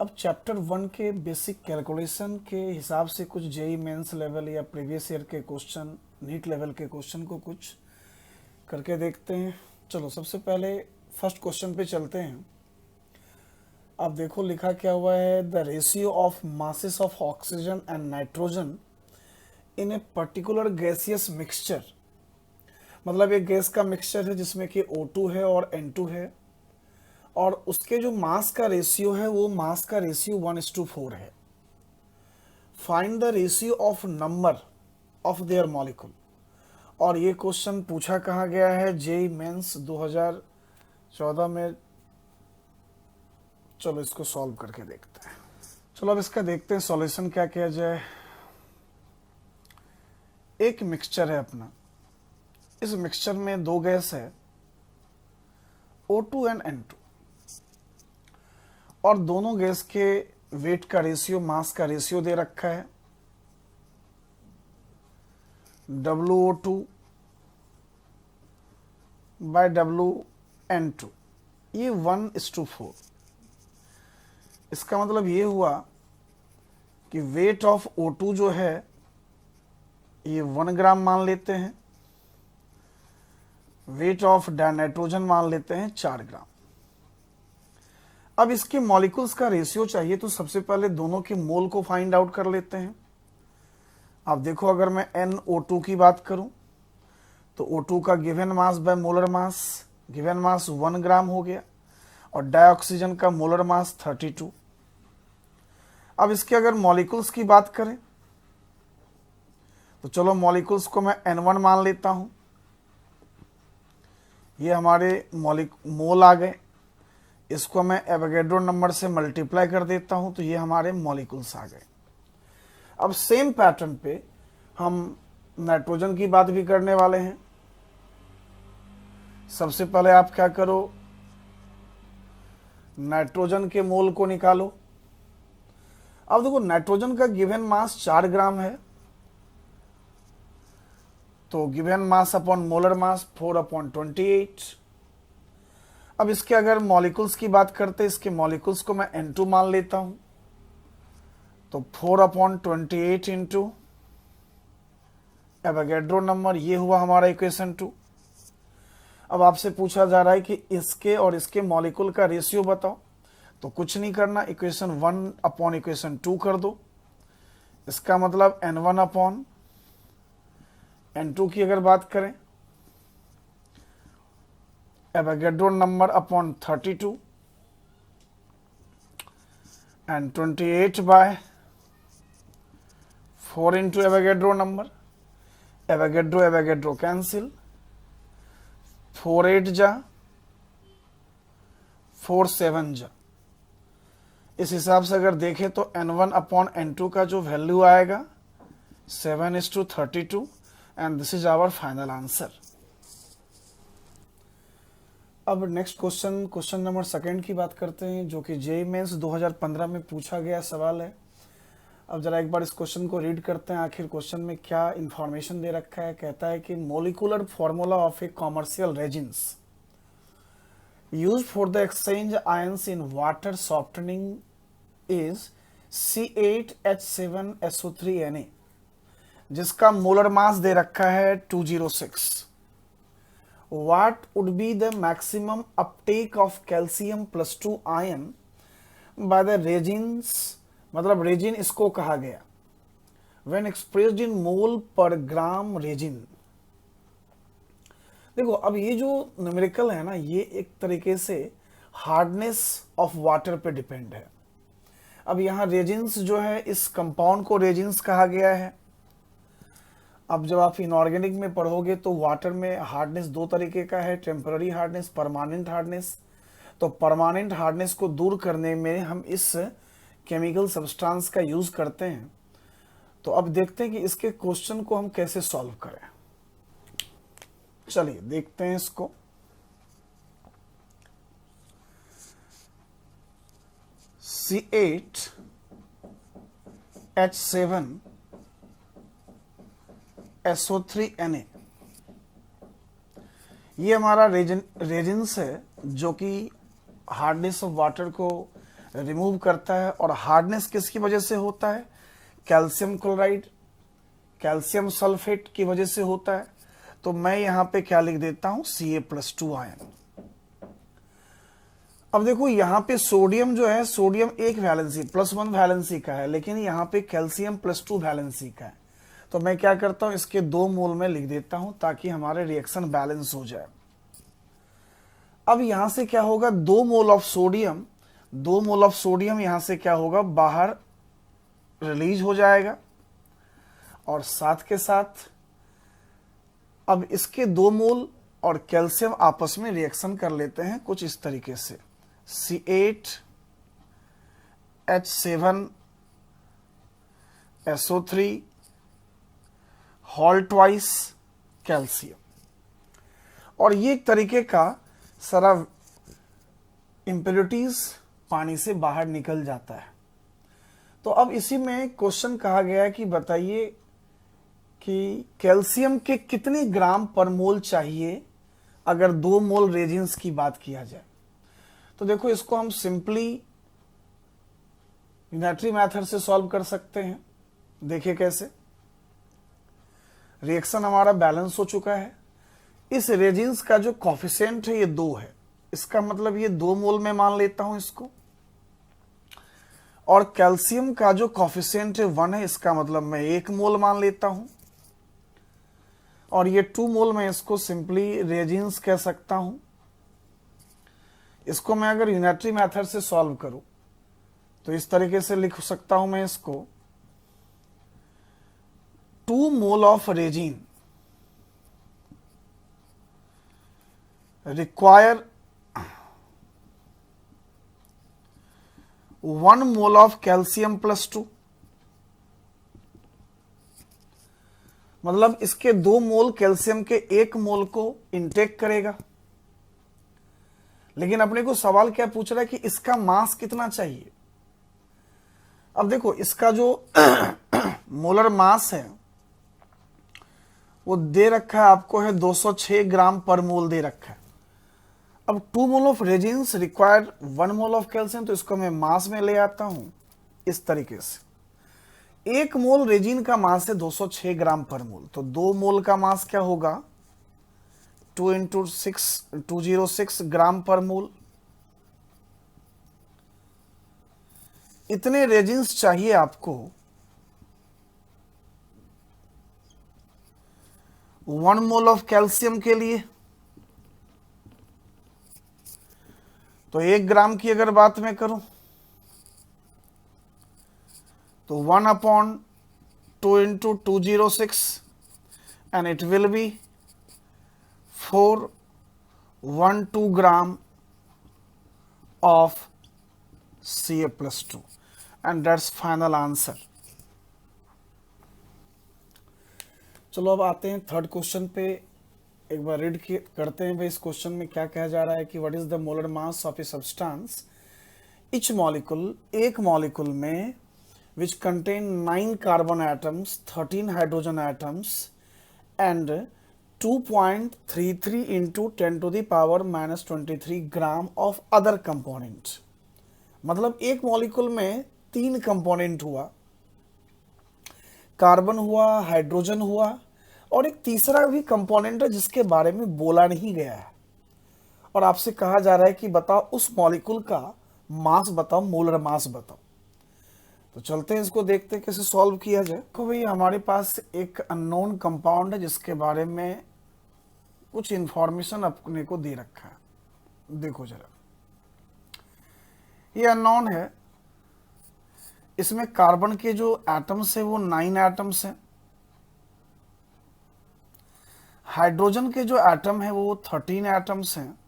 अब चैप्टर 1 के basic calculation के हिसाब से कुछ जेई मेंस लेवल या प्रीवियस ईयर के क्वेश्चन, नीट लेवल के क्वेश्चन को कुछ करके देखते हैं। चलो सबसे पहले फर्स्ट क्वेश्चन पे चलते हैं। अब देखो लिखा क्या हुआ है, the ratio of masses of oxygen and nitrogen in a particular gaseous mixture. मतलब एक गैस का मिक्सचर है जिसमें कि O2 है और N2 है, और उसके जो मास का रेशियो है वो मास का रेशियो 1:4 है। Find the ratio of number of their molecule. और ये क्वेश्चन पूछा कहाँ गया है, जेई मेंस 2014 में। चलो इसको सॉल्व करके देखते हैं। चलो अब इसका देखते हैं सॉल्यूशन क्या किया जाए। एक मिक्सचर है अपना, इस मिक्सचर में दो गैस है O2 एंड N2, और दोनों गैस के वेट का रेशियो, मास का रेशियो दे रखा है WO2 बाय WN2, ये 1:4। इसका मतलब ये हुआ कि वेट ऑफ O2 जो है ये 1 ग्राम मान लेते हैं, वेट ऑफ डाइनाइट्रोजन मान लेते हैं 4 ग्राम। अब इसके मॉलिक्यूल्स का रेशियो चाहिए, तो सबसे पहले दोनों के मोल को फाइंड आउट कर लेते हैं। अब देखो अगर मैं NO2 की बात करूं तो O2 का given mass by molar mass, given mass 1 ग्राम हो गया, और डाइऑक्सीजन का मोलर मास 32। अब इसके अगर मॉलिक्यूल्स की बात करें तो चलो मॉलिक्यूल्स को मैं N1 मान लेता हूं। ये हमारे मोल आ गए, इसको मैं एवोगैड्रो नंबर से मल्टीप्लाई कर देता हूं तो ये हमारे मॉलिक्यूल्स आ गए। अब सेम पैटर्न पे हम नाइट्रोजन की बात भी करने वाले हैं। सबसे पहले आप क्या करो, नाइट्रोजन के मोल को निकालो। अब देखो नाइट्रोजन का गिवन मास 4 ग्राम है, तो given mass upon molar mass 4/28। अब इसके अगर मॉलिक्यूल्स की बात करते, इसके मॉलिक्यूल्स को मैं N2 मान लेता हूं, तो 4/28 इंटू एवोगैड्रो नंबर, ये हुआ हमारा इक्वेशन 2। अब आपसे पूछा जा रहा है कि इसके और इसके मॉलिक्यूल का रेशियो बताओ, तो कुछ नहीं करना, इक्वेशन 1 अपॉन इक्वेशन 2 कर दो। इसका मतलब N1 अपॉन N2 की अगर बात करें, Avogadro number upon 32 and 28/4 into Avogadro number, Avogadro cancel, 4 8 जा 4 7 जा। इस हिसाब से अगर देखें तो N1 अपॉन N2 का जो वैल्यू आएगा 7:32, and this is our final answer. अब next question, question number second की बात करते हैं, जो कि जेईई मेंस 2015 में पूछा गया सवाल है। अब जरा एक बार इस क्वेश्चन को रीड करते हैं, आखिर क्वेश्चन में क्या इंफॉर्मेशन दे रखा है। कहता है कि molecular formula of a commercial resins used for the exchange ions in water softening is C8H7SO3Na, जिसका मोलर मास दे रखा है 206। What would be the maximum uptake of calcium +2 ion by the resins, मतलब resin इसको कहा गया, when expressed in mole per gram resin। देखो अब ये जो न्यूमेरिकल है ना, ये एक तरीके से हार्डनेस ऑफ वाटर पे डिपेंड है। अब यहाँ रेजिन्स जो है, इस कंपाउंड को रेजिन्स कहा गया है। अब जब आप इनऑर्गेनिक में पढ़ोगे तो वाटर में हार्डनेस दो तरीके का है, टेम्पररी हार्डनेस, परमानेंट हार्डनेस। तो परमानेंट हार्डनेस को दूर करने में हम इस केमिकल सब्सटेंस का यूज करते हैं। तो अब देखते हैं कि इसके क्वेश्चन को हम कैसे सॉल्व करें। चलिए देखते हैं इसको। C8H7SO3Na, ये हमारा रेजिन्स है जो कि हार्डनेस ऑफ वाटर को रिमूव करता है। और हार्डनेस किसकी वजह से होता है? कैल्शियम क्लोराइड, कैल्शियम सल्फेट की वजह से होता है। तो मैं यहां पे क्या लिख देता हूं? Ca+2 ion. अब देखो यहां पे सोडियम जो है, सोडियम एक वैलेंसी +1 वैलेंसी का है, लेकिन यहां पे कैल्शियम +2 वैलेंसी का है। तो मैं क्या करता हूं, इसके 2 मोल में लिख देता हूं ताकि हमारे रिएक्शन बैलेंस हो जाए। अब यहां से क्या होगा, 2 mole of sodium, 2 mole of sodium यहां से क्या होगा, बाहर रिलीज हो जाएगा। और साथ के साथ अब इसके 2 मोल और कैल्शियम आपस में रिएक्शन कर लेते हैं कुछ इस तरीके से, C8H7SO3 होल ट्वाइस कैल्शियम। और ये एक तरीके का सारा इम्प्योरिटीज पानी से बाहर निकल जाता है। तो अब इसी में क्वेश्चन कहा गया है कि बताइए कि कैल्शियम के कितने ग्राम पर मोल चाहिए अगर 2 मोल रेजिन्स की बात किया जाए। तो देखो इसको हम सिंपली यूनिटरी मेथड से सॉल्व कर सकते हैं। देखिए कैसे, रिएक्शन हमारा बैलेंस हो चुका है। इस रेजिन्स का जो कॉफिशिएंट है ये 2 है, इसका मतलब ये 2 मोल में मान लेता हूं इसको। और कैल्शियम का जो कॉफिशिएंट है 1 है, इसका मतलब मैं 1 मोल मान लेता हूं। और ये 2 मोल में इसको सिंपली रेजिन्स कह सकता हूं। इसको मैं अगर यूनिटरी मेथड से सॉल्व करूं तो इस तरीके से लिख सकता हूं मैं इसको, 2 mole of resin require 1 mole of calcium +2। मतलब इसके 2 मोल कैल्शियम के 1 मोल को इनटेक करेगा। लेकिन अपने को सवाल क्या पूछ रहा है कि इसका मास कितना चाहिए। अब देखो इसका जो मोलर मास है वो दे रखा है आपको है 206 ग्राम पर मोल दे रखा है। अब 2 mole of resins required 1 mole of calcium, तो इसको मैं मास में ले आता हूं इस तरीके से। 1 मोल रेजिन का मास है 206 ग्राम पर मोल, तो 2 मोल का मास क्या होगा, 2 × 6 206 ग्राम पर मोल। इतने रेजिन्स चाहिए आपको 1 मोल ऑफ कैल्शियम के लिए। तो 1 ग्राम की अगर बात मैं करूं तो 1/2 × 206 and it will be 412 gram of Ca+2 and that's final answer। चलो अब आते हैं थर्ड क्वेश्चन पे। एक बार रीड करते हैं भाई इस क्वेश्चन में क्या कहा जा रहा है कि what is the molar mass of a substance etch molecule, एक मॉलिक्यूल में which contain 9 carbon atoms, 13 hydrogen atoms and 2.33 × 10⁻⁻23 gram of other component. मतलब एक मॉलिक्यूल में 3 कंपोनेंट हुआ, कार्बन हुआ, हाइड्रोजन हुआ और एक तीसरा भी कंपोनेंट है जिसके बारे में बोला नहीं गया है। और आपसे कहा जा रहा है कि बताओ उस मॉलिक्यूल का मास बताओ, मोलर मास बताओ। तो चलते हैं इसको देखते हैं कैसे सॉल्व किया जाए। तो भाई हमारे पास एक अननोन कंपाउंड है जिसके बारे में कुछ इंफॉर्मेशन अपने को दे रखा है। देखो जरा, ये अननोन है, इसमें कार्बन के जो एटम्स है वो 9 एटम्स हैं, हाइड्रोजन के जो एटम है वो 13 एटम्स हैं,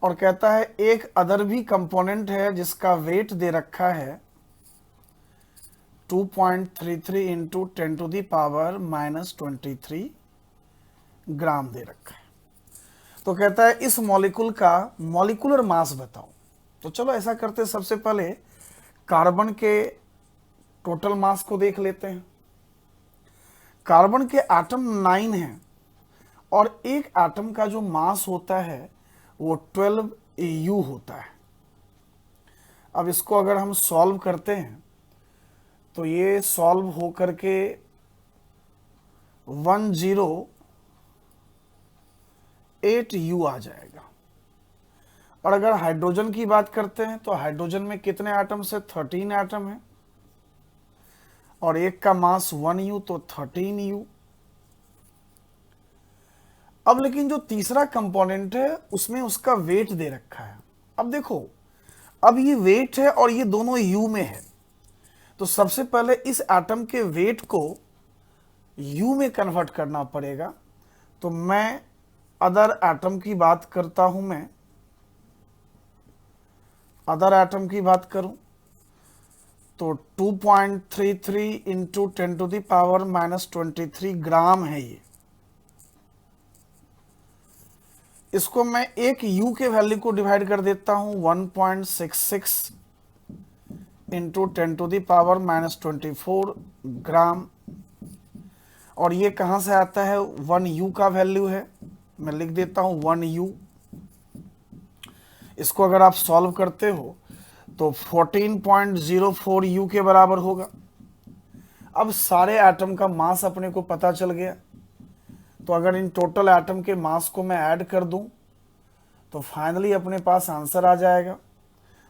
और कहता है एक अदर भी कंपोनेंट है जिसका वेट दे रखा है 2.33 × 10⁻⁻23 ग्राम दे रखा है। तो कहता है इस मॉलिक्यूल का मॉलिक्यूलर मास बताओ। तो चलो ऐसा करते हैं, सबसे पहले कार्बन के टोटल मास को देख लेते हैं। कार्बन के एटम 9 हैं और एक एटम का जो मास होता है वो 12 यू होता है। अब इसको अगर हम सॉल्व करते हैं तो ये सॉल्व हो करके 108 यू आ जाएगा। और अगर हाइड्रोजन की बात करते हैं तो हाइड्रोजन में कितने एटम्स है? 13 एटम है, और एक का मास 1 यू, तो 13 यू। अब लेकिन जो तीसरा कंपोनेंट है उसमें उसका वेट दे रखा है। अब देखो, अब ये वेट है और ये दोनों यू में है, तो सबसे पहले इस एटम के वेट को यू में कन्वर्ट करना पड़ेगा। तो मैं अदर एटम की बात करता हूं, मैं अदर एटम की बात करूं तो 2.33 इंटू 10⁻⁻23 ग्राम है ये। इसको मैं एक यू के वैल्यू को डिवाइड कर देता हूं 1.66 इंटू 10⁻⁻24 ग्राम। और ये कहां से आता है? 1 यू का वैल्यू है, मैं लिख देता हूं 1 यू। इसको अगर आप सॉल्व करते हो तो 14.04 यू के बराबर होगा। अब सारे एटम का मास अपने को पता चल गया, तो अगर इन टोटल एटम के मास को मैं ऐड कर दूं तो फाइनली अपने पास आंसर आ जाएगा।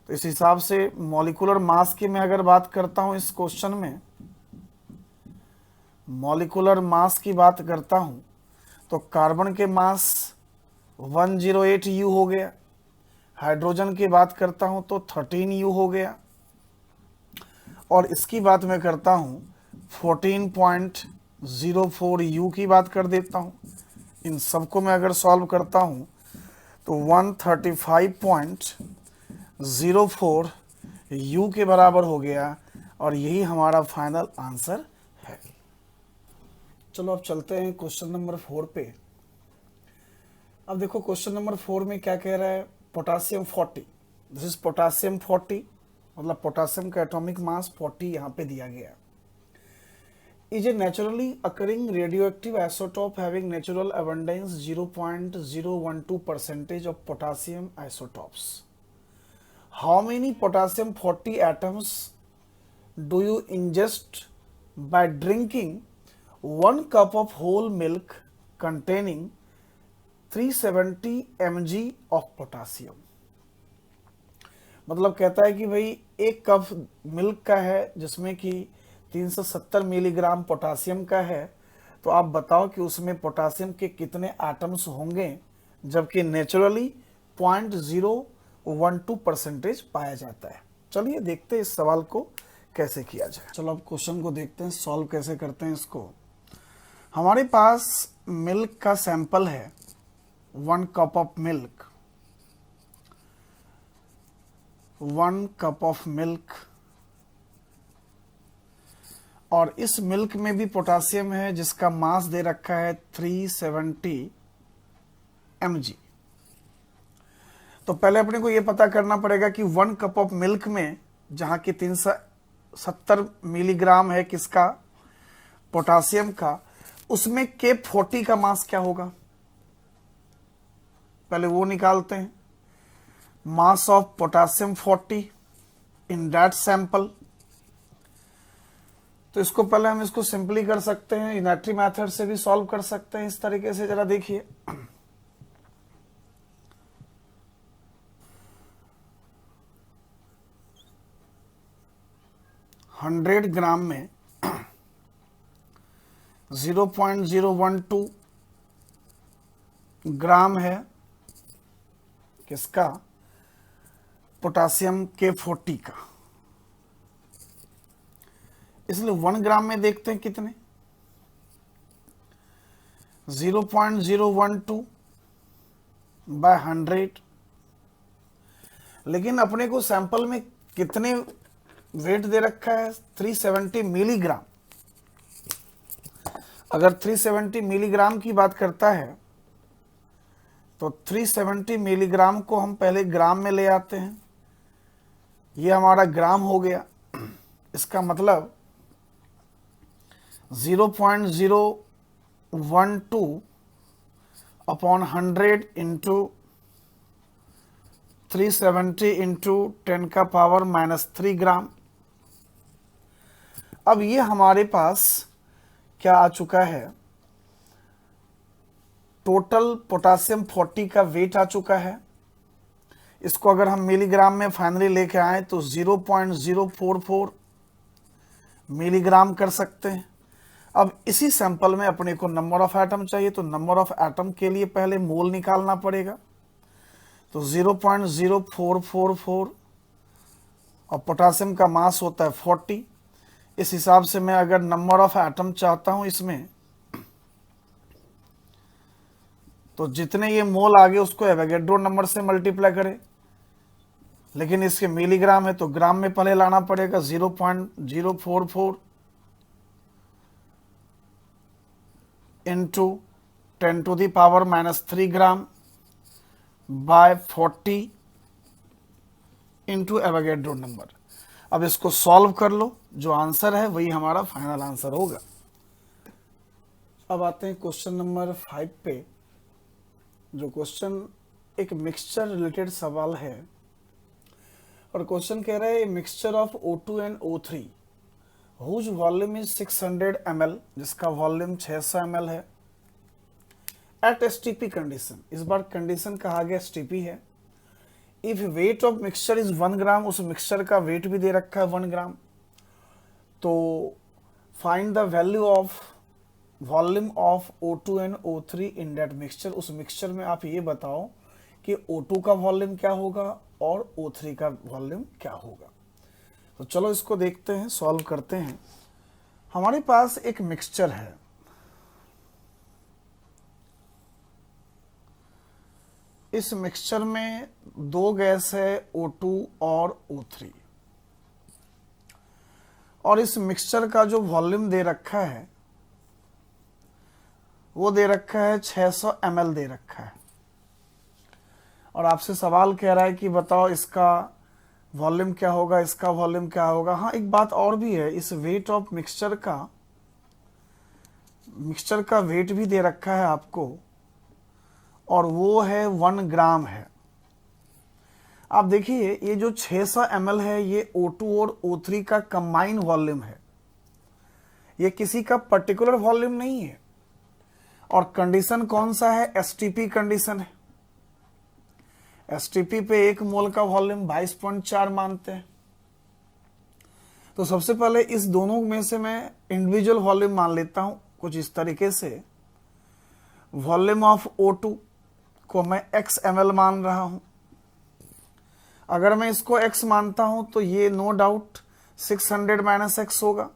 तो इस हिसाब से मॉलिक्यूलर मास की मैं अगर बात करता हूं, इस क्वेश्चन में मॉलिक्यूलर मास की बात करता हूं तो कार्बन के मास 108 यू हो गया, हाइड्रोजन की बात करता हूं तो 13 यू हो गया, और इसकी बात मैं करता हूं 14.04 यू की बात कर देता हूं। इन सबको मैं अगर सॉल्व करता हूं तो 135.04 यू के बराबर हो गया, और यही हमारा फाइनल आंसर है। चलो अब चलते हैं क्वेश्चन नंबर 4 पे। अब देखो क्वेश्चन नंबर 4 में क्या कह रहा है? पोटासियम 40, दिस इज पोटासियम 40, मतलब पोटासियम का एटॉमिक मास 40 यहाँ पे दिया गया। Is a naturally occurring radioactive isotope having natural abundance 0.012% of potassium isotopes. How many potassium 40 atoms do you ingest by drinking 1 cup of whole milk containing 370 mg of potassium। मतलब कहता है कि भाई एक कप मिल्क का है जिसमें कि 370 मिलीग्राम पोटासियम का है, तो आप बताओ कि उसमें पोटासियम के कितने एटम्स होंगे, जबकि नेचुरली 0.012% पाया जाता है। चलिए देखते हैं इस सवाल को कैसे किया जाए। चलो अब क्वेश्चन को देखते हैं, सॉल्व कैसे करते हैं इसको। हमारे पास मिल्क का सैंपल है 1 cup of milk, 1 cup of milk, और इस मिल्क में भी पोटासियम है जिसका मास दे रखा है 370 mg। तो पहले अपने को यह पता करना पड़ेगा कि 1 कप ऑफ मिल्क में जहां की 370 मिलीग्राम है किसका? पोटासियम का, उसमें के 40 का मास क्या होगा, पहले वो निकालते हैं। Mass of potassium 40 in that sample. तो इसको पहले हम इसको सिंपली कर सकते हैं, यूनिटरी मेथड से भी सॉल्व कर सकते हैं इस तरीके से। जरा देखिए, 100 ग्राम में 0.012 ग्राम है किसका? पोटासियम के 40 का। इसलिए 1 ग्राम में देखते हैं कितने, 0.012 बाय 100। लेकिन अपने को सैंपल में कितने वेट दे रखा है? 370 मिलीग्राम। अगर 370 मिलीग्राम की बात करता है तो 370 मिलीग्राम को हम पहले ग्राम में ले आते हैं, ये हमारा ग्राम हो गया। इसका मतलब 0.012 अपॉन 100 इंटू 370 इंटू 10⁻³ ग्राम। अब ये हमारे पास क्या आ चुका है, टोटल पोटासियम 40 का वेट आ चुका है। इसको अगर हम मिलीग्राम में फाइनली लेके आए तो 0.044 मिलीग्राम कर सकते हैं। अब इसी सैंपल में अपने को नंबर ऑफ एटम चाहिए, तो नंबर ऑफ एटम के लिए पहले मोल निकालना पड़ेगा। तो 0.0444 और पोटासियम का मास होता है 40। इस हिसाब से मैं अगर नंबर ऑफ एटम चाहता हूं इसमें, तो जितने ये मोल आ गए उसको एवोगैड्रो नंबर से मल्टीप्लाई करें, लेकिन इसके मिलीग्राम है तो ग्राम में पहले लाना पड़ेगा। 0.044 इंटू 10⁻³ ग्राम बाय 40 इंटू एवोगैड्रो नंबर। अब इसको सॉल्व कर लो, जो आंसर है वही हमारा फाइनल आंसर होगा। अब आते हैं क्वेश्चन नंबर 5 पे। जो क्वेश्चन एक मिक्सचर रिलेटेड सवाल है, और क्वेश्चन कह रहा है mixture of O2 and O3 whose volume is 600 ml, जिसका वॉल्यूम 600 ml है, एट एसटीपी कंडीशन। इस बार कंडीशन कहा गया एसटीपी है। If weight of mixture is 1 gram, उस मिक्सचर का वेट भी दे रखा है 1 ग्राम। तो find the value of volume of O2 and O3 in that mixture. उस मिक्सचर में आप ये बताओ कि O2 का वॉल्यूम क्या होगा और O3 का वॉल्यूम क्या होगा। तो चलो इसको देखते हैं, सॉल्व करते हैं। हमारे पास एक मिक्सचर है, इस मिक्सचर में दो गैस है O2 और O3, और इस मिक्सचर का जो वॉल्यूम दे रखा है वो दे रखा है 600 ml दे रखा है। और आपसे सवाल कह रहा है कि बताओ इसका वॉल्यूम क्या होगा, इसका वॉल्यूम क्या होगा। हाँ, एक बात और भी है, इस वेट ऑफ मिक्सचर का वेट भी दे रखा है आपको, और वो है 1 ग्राम है। आप देखिए ये जो 600 ml है ये O2 और O3 का कंबाइन वॉल्यूम है, ये किसी का पर्टिकुलर वॉल्यूम नहीं है। और कंडीशन कौन सा है, एसटीपी कंडीशन है। एसटीपी पे 1 मोल का वॉल्यूम 22.4 मानते हैं। तो सबसे पहले इस दोनों में से मैं इंडिविजुअल वॉल्यूम मान लेता हूं कुछ इस तरीके से। वॉल्यूम ऑफ O2 को मैं x ml मान रहा हूं। अगर मैं इसको x मानता हूं तो ये नो डाउट 600 - x होगा।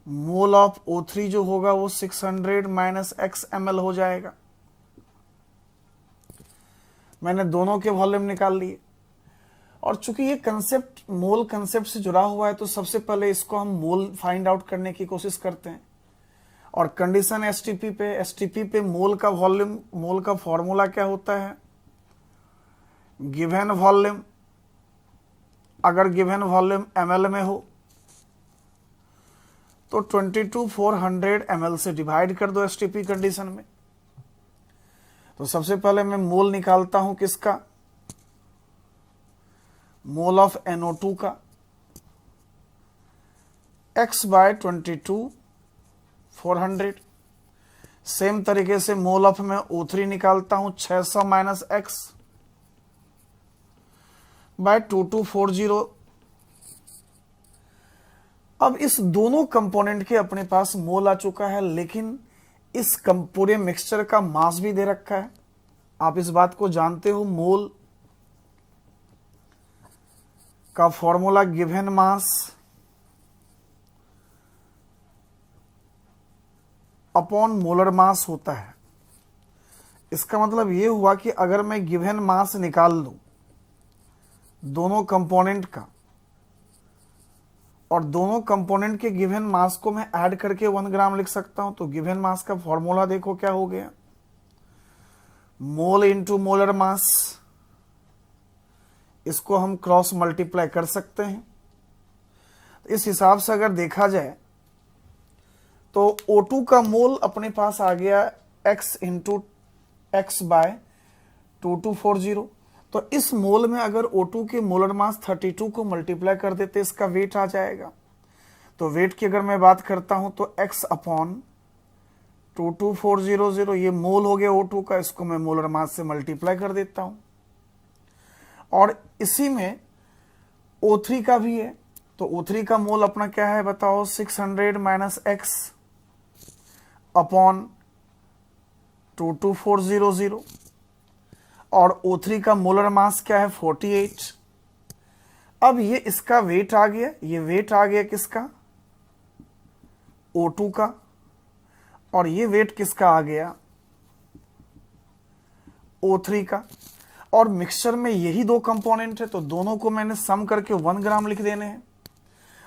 मोल ऑफ O3 जो होगा वो 600 - x ml हो जाएगा। मैंने दोनों के वॉल्यूम निकाल लिए, और चूंकि ये कंसेप्ट मोल कंसेप्ट से जुड़ा हुआ है तो सबसे पहले इसको हम मोल फाइंड आउट करने की कोशिश करते हैं। और कंडीशन एसटीपी पे मोल का वॉल्यूम, मोल का फॉर्मूला क्या होता है, गिवन वॉल्यूम, अगर गिवन वॉल्यूम ml में हो तो 22,400 ml से डिवाइड कर दो एसटीपी कंडीशन में। तो सबसे पहले मैं मोल निकालता हूं किसका, मोल ऑफ NO2 का, x बाय 22,400। सेम तरीके से मोल ऑफ मैं O3 निकालता हूं 600 - x बाय 2240। अब इस दोनों कंपोनेंट के अपने पास मोल आ चुका है, लेकिन इस पूरे मिक्सचर का मास भी दे रखा है। आप इस बात को जानते हो, मोल का formula given mass upon molar mass होता है। इसका मतलब ये हुआ कि अगर मैं गिवन मास निकाल लूं दोनों कंपोनेंट का, और दोनों कंपोनेंट के गिवन मास को मैं ऐड करके 1 ग्राम लिख सकता हूं। तो गिवन मास का फॉर्मूला देखो क्या हो गया, मोल इंटू मोलर मास। इसको हम क्रॉस मल्टीप्लाई कर सकते हैं। इस हिसाब से अगर देखा जाए तो O2 का मोल अपने पास आ गया x इंटू x बाय 2240। तो इस मोल में अगर O2 के मोलर मास 32 को मल्टीप्लाई कर देते इसका वेट आ जाएगा। तो वेट की अगर मैं बात करता हूं तो x अपॉन 22400, ये मोल हो गया O2 का, इसको मैं मोलर मास से मल्टीप्लाई कर देता हूं। और इसी में O3 का भी है, तो O3 का मोल अपना क्या है बताओ, 600 माइनस x अपॉन 22400, और O3 का मोलर मास क्या है 48। अब ये इसका वेट आ गया, ये वेट आ गया किसका, O2 का, और ये वेट किसका आ गया, O3 का। और मिक्सचर में यही दो कंपोनेंट है, तो दोनों को मैंने सम करके 1 ग्राम लिख देने हैं।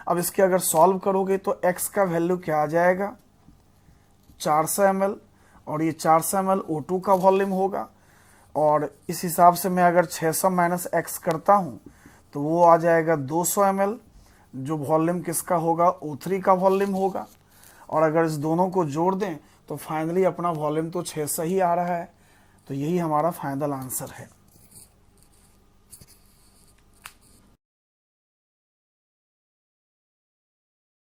अब इसके अगर सॉल्व करोगे तो x का वैल्यू क्या आ जाएगा, 400 ml, और ये 400 ml O2 का वॉल्यूम होगा। और इस हिसाब से मैं अगर 600 माइनस x करता हूँ तो वो आ जाएगा 200 ml, जो वॉल्यूम किसका होगा, O3 का वॉल्यूम होगा। और अगर इस दोनों को जोड़ दें तो फाइनली अपना वॉल्यूम तो 600 ही आ रहा है। तो यही हमारा फाइनल आंसर है।